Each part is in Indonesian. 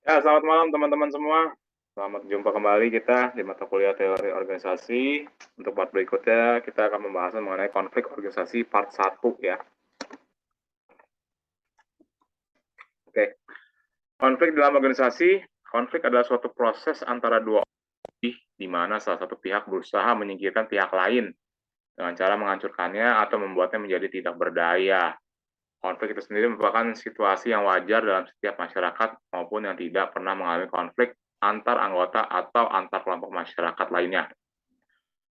Ya, selamat malam teman-teman semua. Selamat jumpa kembali kita di mata kuliah teori organisasi. Untuk part berikutnya, kita akan membahas mengenai konflik organisasi part 1 ya. Oke. Konflik dalam organisasi, konflik adalah suatu proses antara dua orang di mana salah satu pihak berusaha menyingkirkan pihak lain dengan cara menghancurkannya atau membuatnya menjadi tidak berdaya. Konflik itu sendiri merupakan situasi yang wajar dalam setiap masyarakat maupun yang tidak pernah mengalami konflik antar anggota atau antar kelompok masyarakat lainnya.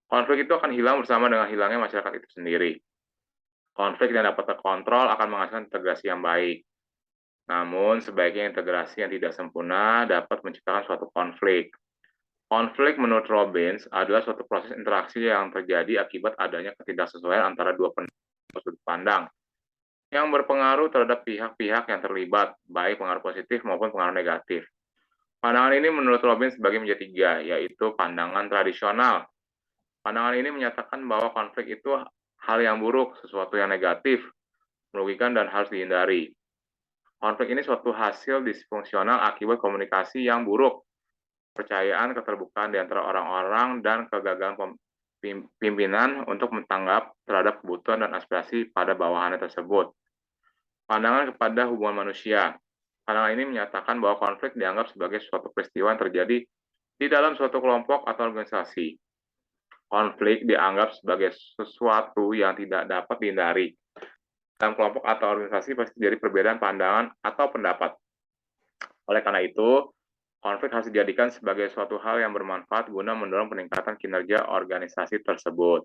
Konflik itu akan hilang bersama dengan hilangnya masyarakat itu sendiri. Konflik yang dapat terkontrol akan menghasilkan integrasi yang baik. Namun, sebaiknya integrasi yang tidak sempurna dapat menciptakan suatu konflik. Konflik menurut Robbins adalah suatu proses interaksi yang terjadi akibat adanya ketidaksesuaian antara dua sudut pandang yang berpengaruh terhadap pihak-pihak yang terlibat, baik pengaruh positif maupun pengaruh negatif. Pandangan ini menurut Robbins bagi menjadi tiga, yaitu pandangan tradisional. Pandangan ini menyatakan bahwa konflik itu hal yang buruk, sesuatu yang negatif, merugikan, dan harus dihindari. Konflik ini suatu hasil disfungsional akibat komunikasi yang buruk, kepercayaan, keterbukaan di antara orang-orang, dan kegagalan pimpinan untuk mentanggap terhadap kebutuhan dan aspirasi pada bawahannya tersebut. Pandangan kepada hubungan manusia. Pandangan ini menyatakan bahwa konflik dianggap sebagai suatu peristiwa yang terjadi di dalam suatu kelompok atau organisasi. Konflik dianggap sebagai sesuatu yang tidak dapat dihindari. Dalam kelompok atau organisasi pasti terjadi perbedaan pandangan atau pendapat. Oleh karena itu, konflik harus dijadikan sebagai suatu hal yang bermanfaat guna mendorong peningkatan kinerja organisasi tersebut.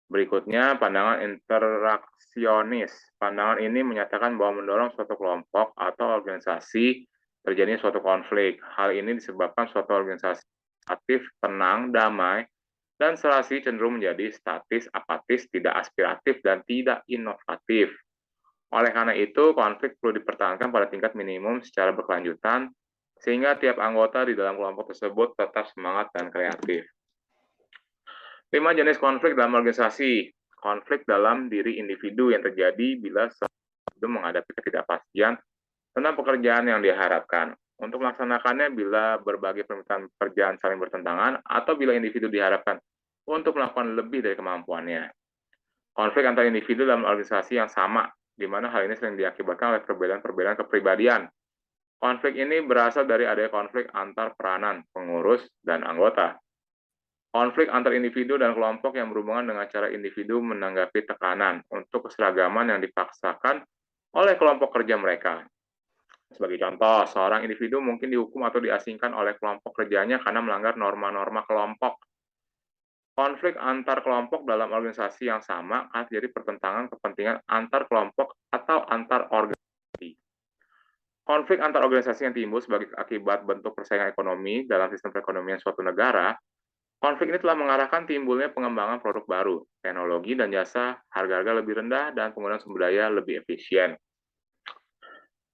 Berikutnya, pandangan interaksionis. Pandangan ini menyatakan bahwa mendorong suatu kelompok atau organisasi terjadinya suatu konflik. Hal ini disebabkan suatu organisasi aktif, tenang, damai, dan serasi cenderung menjadi statis, apatis, tidak aspiratif, dan tidak inovatif. Oleh karena itu, konflik perlu dipertahankan pada tingkat minimum secara berkelanjutan, sehingga tiap anggota di dalam kelompok tersebut tetap semangat dan kreatif. 5 jenis konflik dalam organisasi. Konflik dalam diri individu yang terjadi bila individu menghadapi ketidakpastian tentang pekerjaan yang diharapkan. Untuk melaksanakannya bila berbagai permintaan pekerjaan saling bertentangan atau bila individu diharapkan untuk melakukan lebih dari kemampuannya. Konflik antar individu dalam organisasi yang sama, di mana hal ini sering diakibatkan oleh perbedaan-perbedaan kepribadian. Konflik ini berasal dari adanya konflik antar peranan, pengurus, dan anggota. Konflik antar individu dan kelompok yang berhubungan dengan cara individu menanggapi tekanan untuk keseragaman yang dipaksakan oleh kelompok kerja mereka. Sebagai contoh, seorang individu mungkin dihukum atau diasingkan oleh kelompok kerjanya karena melanggar norma-norma kelompok. Konflik antar kelompok dalam organisasi yang sama akan terjadi pertentangan kepentingan antar kelompok atau antar organisasi. Konflik antar organisasi yang timbul sebagai akibat bentuk persaingan ekonomi dalam sistem perekonomian suatu negara. Konflik ini telah mengarahkan timbulnya pengembangan produk baru, teknologi dan jasa, harga-harga lebih rendah, dan penggunaan sumber daya lebih efisien.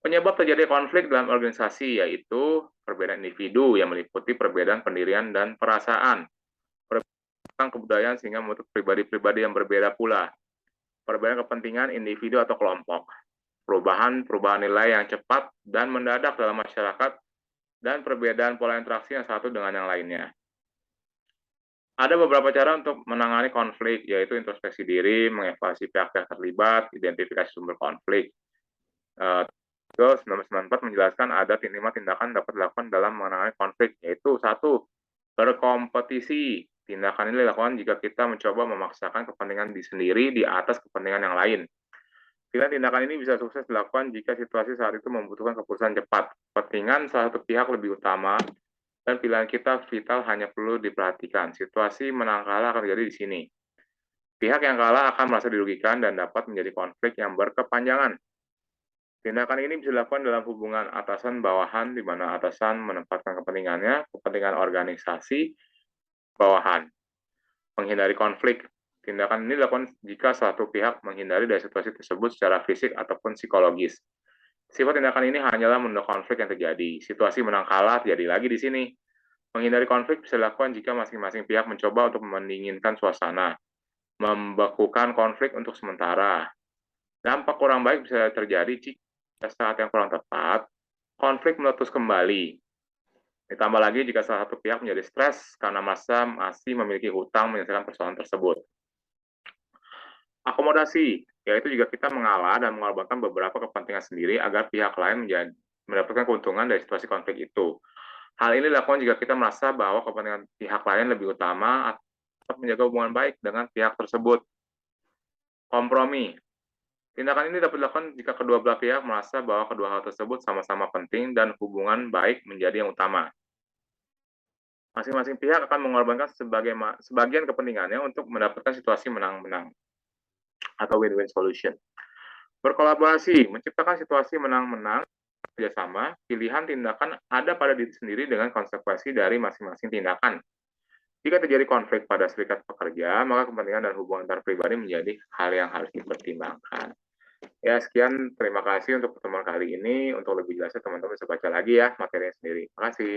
Penyebab terjadi konflik dalam organisasi yaitu perbedaan individu yang meliputi perbedaan pendirian dan perasaan, perbedaan kebudayaan sehingga membentuk pribadi-pribadi yang berbeda pula, perbedaan kepentingan individu atau kelompok, perubahan nilai yang cepat dan mendadak dalam masyarakat, dan perbedaan pola interaksi yang satu dengan yang lainnya. Ada beberapa cara untuk menangani konflik, yaitu introspeksi diri, mengevaluasi pihak-pihak terlibat, identifikasi sumber konflik. Artikel 1994 menjelaskan ada 5 tindakan dapat dilakukan dalam menangani konflik, yaitu 1. Berkompetisi. Tindakan ini dilakukan jika kita mencoba memaksakan kepentingan diri sendiri di atas kepentingan yang lain. Tindakan ini bisa sukses dilakukan jika situasi saat itu membutuhkan keputusan cepat. Kepentingan salah satu pihak lebih utama dan pilihan kita vital hanya perlu diperhatikan. Situasi menang kalah akan terjadi di sini. Pihak yang kalah akan merasa dirugikan dan dapat menjadi konflik yang berkepanjangan. Tindakan ini bisa dilakukan dalam hubungan atasan-bawahan, di mana atasan menempatkan kepentingannya, kepentingan organisasi, bawahan. Menghindari konflik. Tindakan ini dilakukan jika satu pihak menghindari dari situasi tersebut secara fisik ataupun psikologis. Sifat tindakan ini hanyalah menunda konflik yang terjadi. Situasi menang kalah terjadi lagi di sini. Menghindari konflik bisa dilakukan jika masing-masing pihak mencoba untuk mendinginkan suasana, membekukan konflik untuk sementara. Dampak kurang baik bisa terjadi jika saat yang kurang tepat, konflik meletus kembali. Ditambah lagi jika salah satu pihak menjadi stres karena merasa masih memiliki hutang menyelesaikan persoalan tersebut. Akomodasi, yaitu jika kita mengalah dan mengorbankan beberapa kepentingan sendiri agar pihak lain mendapatkan keuntungan dari situasi konflik itu. Hal ini dilakukan jika kita merasa bahwa kepentingan pihak lain lebih utama atau menjaga hubungan baik dengan pihak tersebut. Kompromi. Tindakan ini dapat dilakukan jika kedua belah pihak merasa bahwa kedua hal tersebut sama-sama penting dan hubungan baik menjadi yang utama. Masing-masing pihak akan mengorbankan sebagian kepentingannya untuk mendapatkan situasi menang-menang atau win-win solution. Berkolaborasi, menciptakan situasi menang-menang, kerjasama, pilihan tindakan ada pada diri sendiri dengan konsekuensi dari masing-masing tindakan. Jika terjadi konflik pada serikat pekerja, maka kepentingan dan hubungan antar pribadi menjadi hal yang harus dipertimbangkan. Ya, sekian. Terima kasih untuk pertemuan kali ini. Untuk lebih jelasnya, teman-teman bisa baca lagi ya materinya sendiri. Terima kasih.